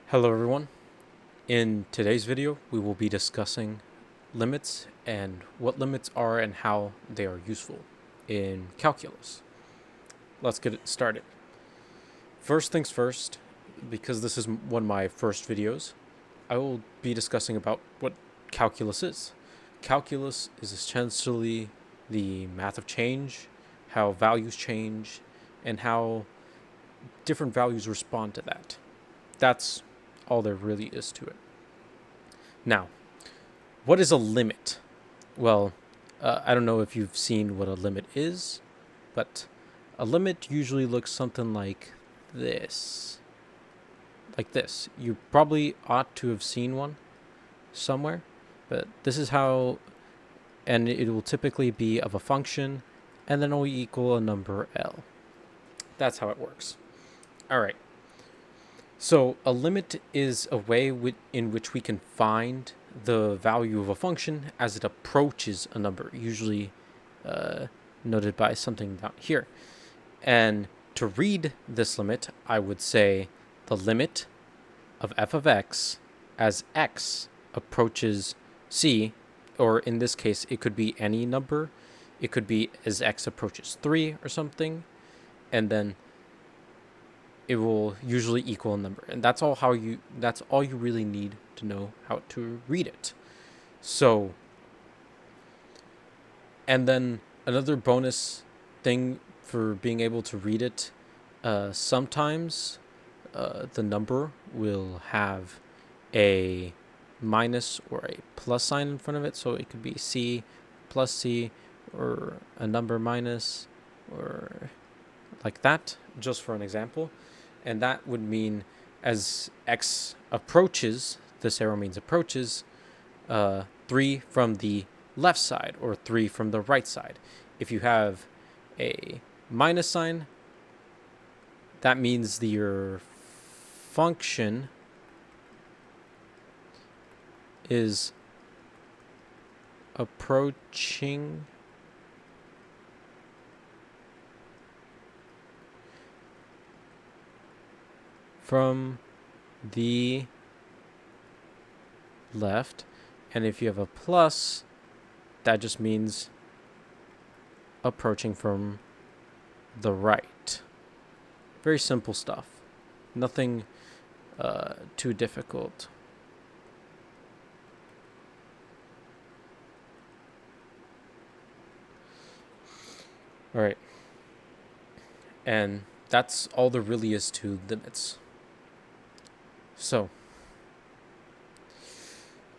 Hello everyone. In today's video, we will be discussing limits and what limits are and how they are useful in calculus. Let's get it started. First things first, because this is one of my first videos, I will be discussing about what calculus is. Calculus is essentially the math of change, how values change, and how different values respond to that. That's all there really is to it. Now, what is a limit? Well, I don't know if you've seen what a limit is, but a limit usually looks something like this. Like this. You probably ought to have seen one somewhere, but this is how, and it will typically be of a function, and then it will equal a number L. That's how it works. All right. So a limit is a way in which we can find the value of a function as it approaches a number, usually noted by something down here. And to read this limit, I would say the limit of f of x as x approaches c, or in this case, it could be any number. It could be as x approaches 3 or something, and then it will usually equal a number. And that's all you really need to know how to read it. So, and then another bonus thing for being able to read it, sometimes the number will have a minus or a plus sign in front of it. So it could be c plus c, or a number minus, or like that, just for an example. And that would mean as x approaches, this arrow means approaches, 3 from the left side or 3 from the right side. If you have a minus sign, that means your function is approaching from the left, and if you have a plus, that just means approaching from the right. Very simple stuff. Nothing too difficult. All right. And that's all there really is to limits. So,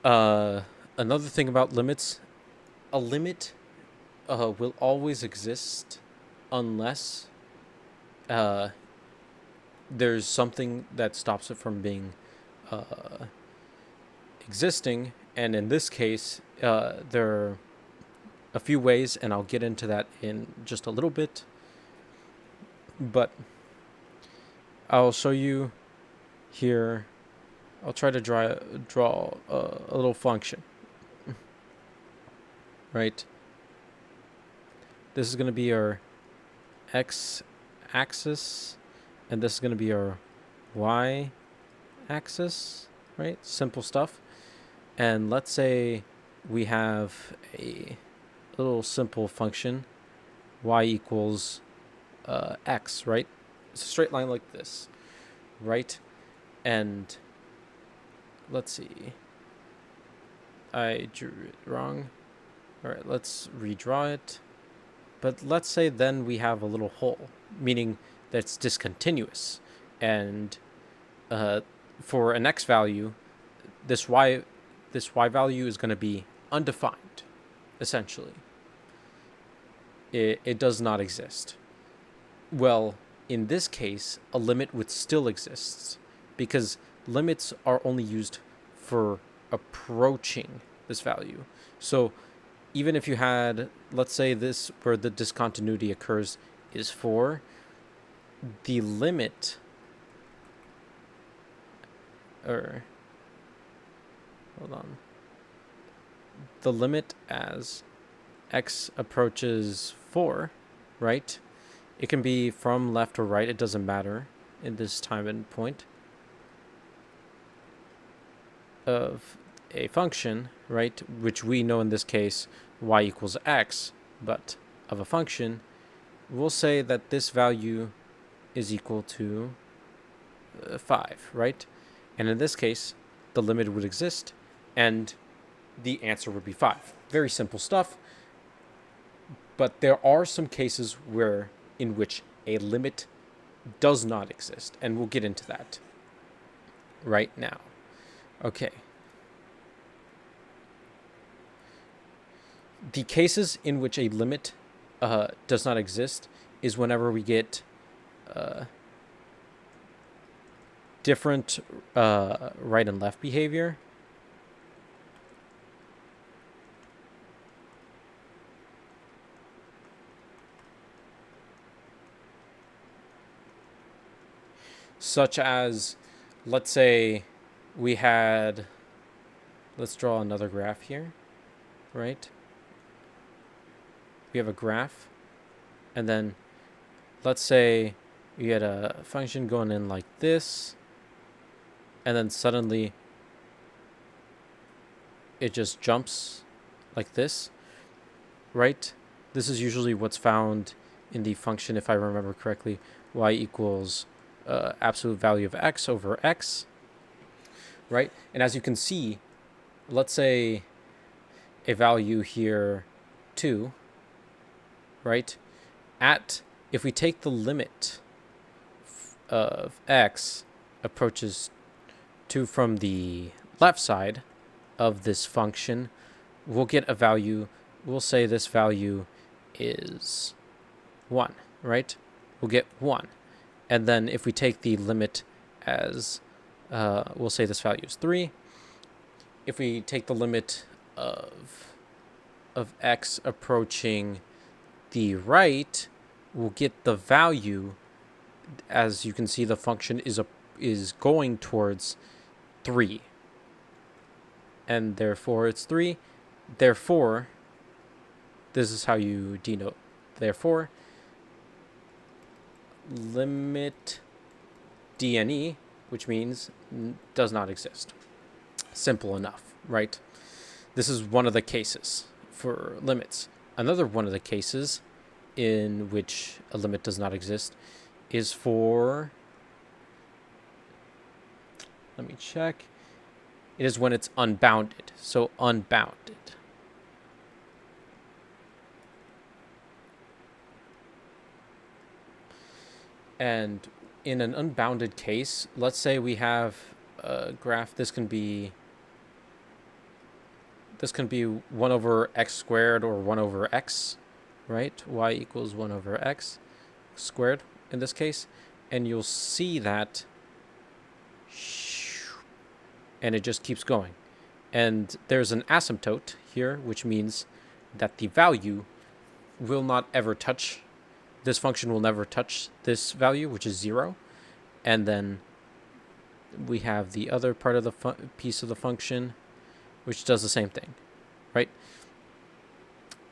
another thing about limits, a limit will always exist unless there's something that stops it from being existing. And in this case, there are a few ways, and I'll get into that in just a little bit. But I'll show you here. I'll try to draw a little function, right? This is going to be our x-axis, and this is going to be our y-axis, right? Simple stuff. And let's say we have a little simple function, y equals x, right? It's a straight line like this, right? And let's see, I drew it wrong. All right, let's redraw it. But let's say then we have a little hole, meaning that it's discontinuous. And for an x value, this y value is going to be undefined, essentially. It does not exist. Well, in this case, a limit would still exist, because limits are only used for approaching this value. So even if you had, let's say this, where the discontinuity occurs is 4, the limit, or hold on, the limit as x approaches 4, right? It can be from left or right, it doesn't matter in this time and point. of a function, right, which we know in this case y equals x, but of a function, we'll say that this value is equal to 5, right? And in this case, the limit would exist, and the answer would be 5. Very simple stuff, but there are some cases in which a limit does not exist, and we'll get into that right now. Okay. The cases in which a limit does not exist is whenever we get different right and left behavior. Such as, let's say we had, let's draw another graph here, right? We have a graph, and then let's say you had a function going in like this, and then suddenly it just jumps like this, right? This is usually what's found in the function, if I remember correctly, y equals absolute value of x over x, right? And as you can see, let's say a value here 2, right? If we take the limit of x approaches 2 from the left side of this function, we'll get a value. We'll say this value is 1, right? We'll get 1. And then if we take the limit as, we'll say this value is 3. If we take the limit of x approaching the right, we'll get the value. As you can see, the function is going towards 3. And therefore it's 3. Therefore, this is how you denote. Therefore, limit dne, which means does not exist. Simple enough, right? This is one of the cases for limits. Another one of the cases in which a limit does not exist is for, let me check, it is when it's unbounded. So unbounded. And in an unbounded case, let's say we have a graph. This can be 1 over x squared or 1 over x, right? Y equals 1 over x squared in this case. And you'll see that, and it just keeps going. And there's an asymptote here, which means that the value will not ever touch. This function will never touch this value, which is 0. And then we have the other part of the piece of the function, which does the same thing, right?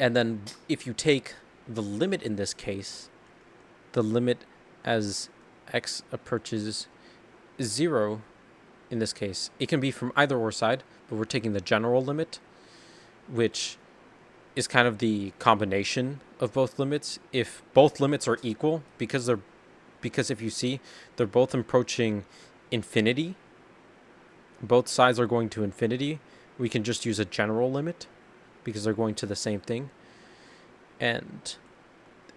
And then if you take the limit in this case, the limit as x approaches 0 in this case, it can be from either or side, but we're taking the general limit, which is kind of the combination of both limits. If both limits are equal, because if you see, they're both approaching infinity, both sides are going to infinity, we can just use a general limit because they're going to the same thing. And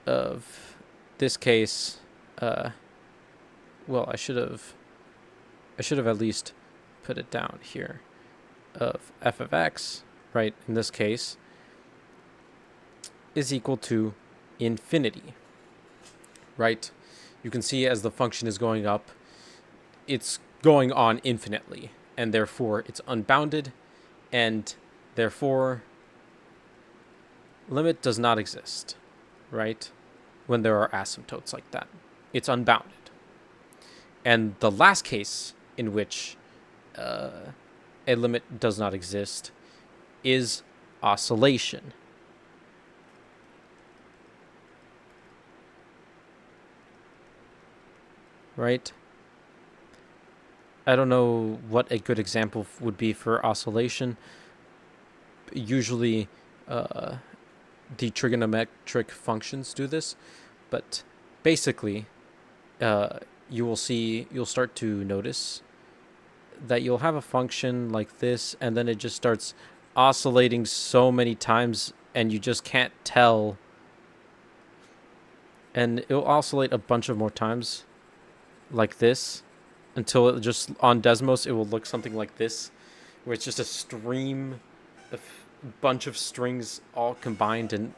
of this case, well, I should have at least put it down here, of f of x, right, in this case, is equal to infinity, right? You can see as the function is going up, it's going on infinitely, and therefore it's unbounded, and therefore limit does not exist, right? When there are asymptotes like that, it's unbounded. And the last case in which a limit does not exist is oscillation. Right? I don't know what a good example would be for oscillation. Usually, the trigonometric functions do this, but basically, you'll start to notice that you'll have a function like this, and then it just starts oscillating so many times, and you just can't tell. And it'll oscillate a bunch of more times, like this, until it just on Desmos it will look something like this, where it's just a stream, a bunch of strings all combined and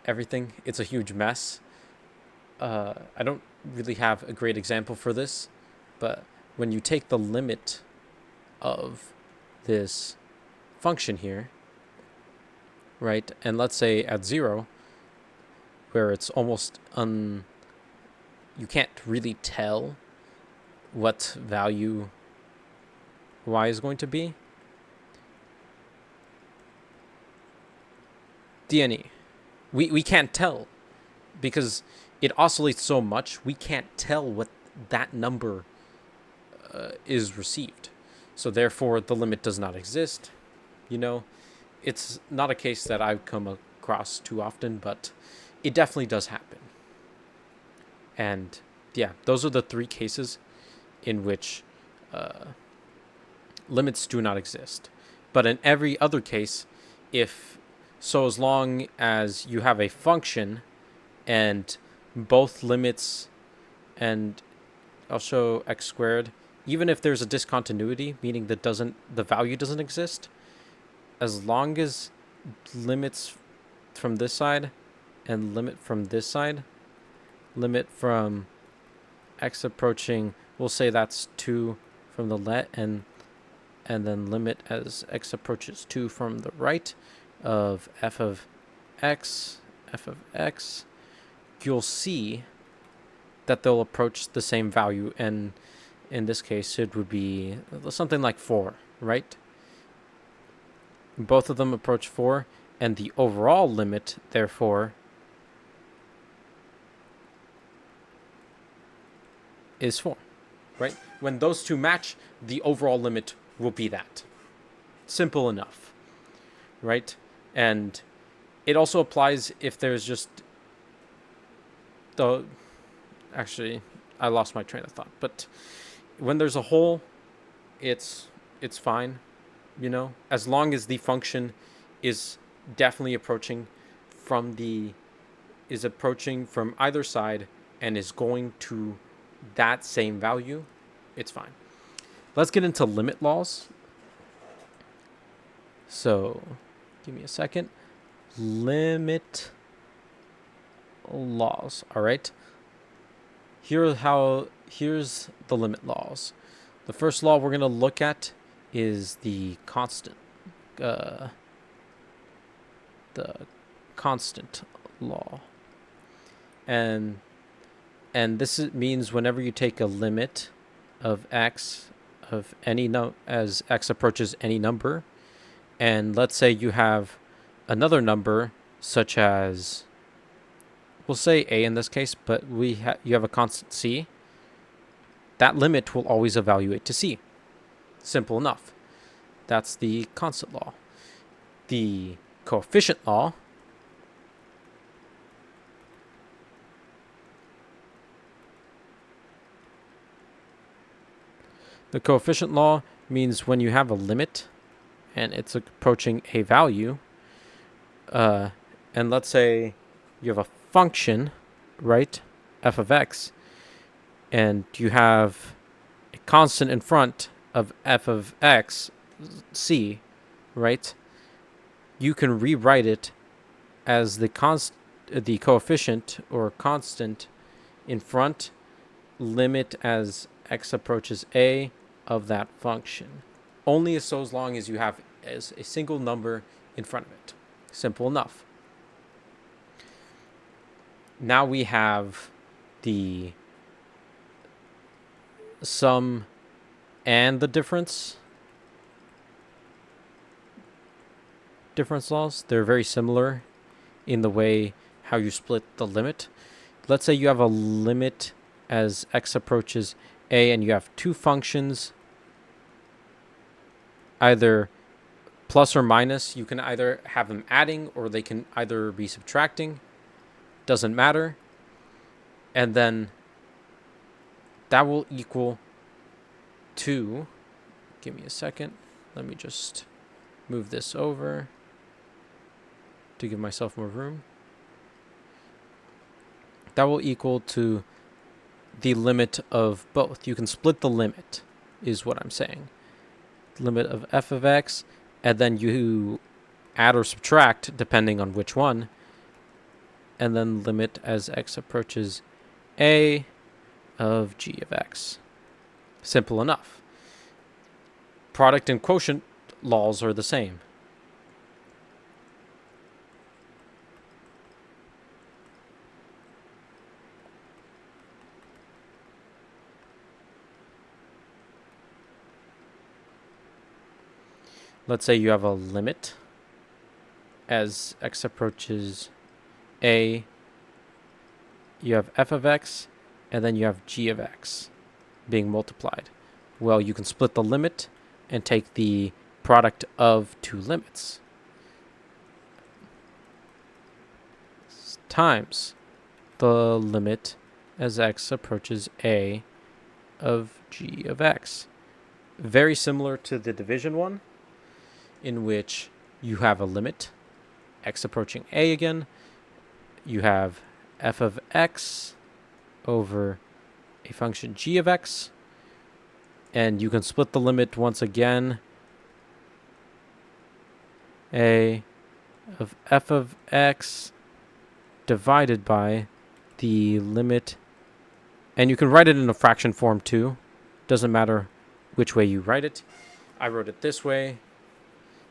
everything. It's a huge mess. I don't really have a great example for this, but when you take the limit of this function here, right, and let's say at 0, where it's almost you can't really tell what value y is going to be. DNE. We can't tell because it oscillates so much, we can't tell what that number is received. So therefore, the limit does not exist. It's not a case that I've come across too often, but it definitely does happen. And yeah, those are the 3 cases in which limits do not exist. But in every other case, as long as you have a function and both limits, and I'll show x squared, even if there's a discontinuity, meaning that the value doesn't exist, as long as limits from this side and limit from this side, limit from x approaching, we'll say that's 2 from the left, and then limit as x approaches 2 from the right of f of x, you'll see that they'll approach the same value, and in this case it would be something like 4, right? Both of them approach 4, and the overall limit, therefore, is 4, right? When those two match, the overall limit will be that. Simple enough, right? And it also applies if there's just actually, I lost my train of thought, but when there's a hole, it's fine, as long as the function is definitely approaching from either side and is going to that same value, it's fine. Let's get into limit laws. So, give me a second. Limit laws. All right. Here's the limit laws. The first law we're going to look at is the constant law. And this means whenever you take a limit of x of any as x approaches any number, and let's say you have another number such as, we'll say a in this case, but you have a constant c, that limit will always evaluate to c. Simple enough. That's the constant law. The coefficient law means when you have a limit and it's approaching a value, and let's say you have a function, right, f of x, and you have a constant in front of f of x, c, right, you can rewrite it as the coefficient or constant in front, limit as x approaches a of that function, only as long as you have as a single number in front of it. Simple enough. Now we have the sum and the difference laws. They're very similar in the way how you split the limit. Let's say you have a limit as x approaches a and you have 2 functions either plus or minus. You can either have them adding or they can either be subtracting. Doesn't matter. And then that will equal to, give me a second. Let me just move this over to give myself more room. That will equal to the limit of both. You can split the limit, is what I'm saying. Limit of f of x, and then you add or subtract depending on which one, and then limit as x approaches a of g of x. Simple enough. Product and quotient laws are the same. Let's say you have a limit as x approaches a, you have f of x, and then you have g of x being multiplied. Well, you can split the limit and take the product of two limits times the limit as x approaches a of g of x. Very similar to the division one, in which you have a limit, x approaching a again, you have f of x over a function g of x, and you can split the limit once again, a of f of x divided by the limit, and you can write it in a fraction form too, doesn't matter which way you write it. I wrote it this way,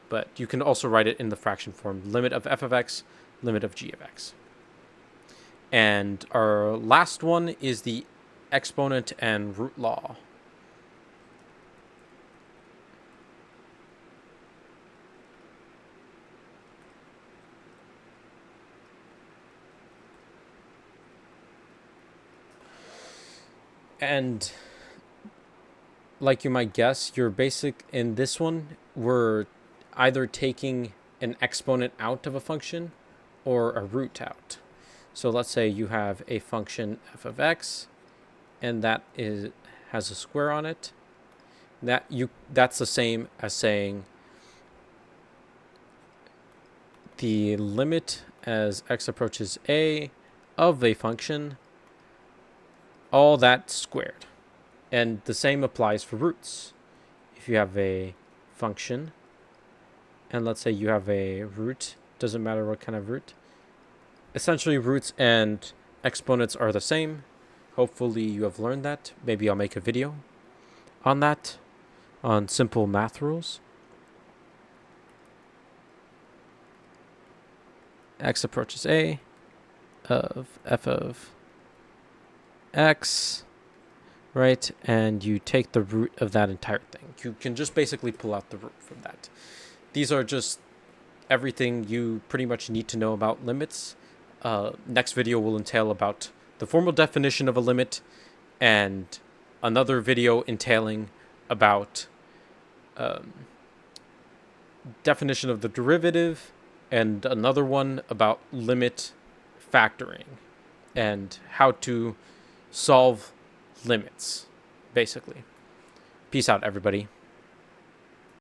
but you can also write it in the fraction form, limit of f of x, limit of g of x. And our last one is the exponent and root law. And like you might guess, your basic in this one, we're either taking an exponent out of a function or a root out. So let's say you have a function f of x, and that has a square on it. That's the same as saying the limit as x approaches a of a function, all that squared. And the same applies for roots. If you have a function, and let's say you have a root, doesn't matter what kind of root. Essentially, roots and exponents are the same. Hopefully you have learned that. Maybe I'll make a video on that, on simple math rules. X approaches a of f of x, right? And you take the root of that entire thing. You can just basically pull out the root from that. These are just everything you pretty much need to know about limits. Next video will entail about the formal definition of a limit, and another video entailing about definition of the derivative, and another one about limit factoring and how to solve limits, basically. Peace out, everybody.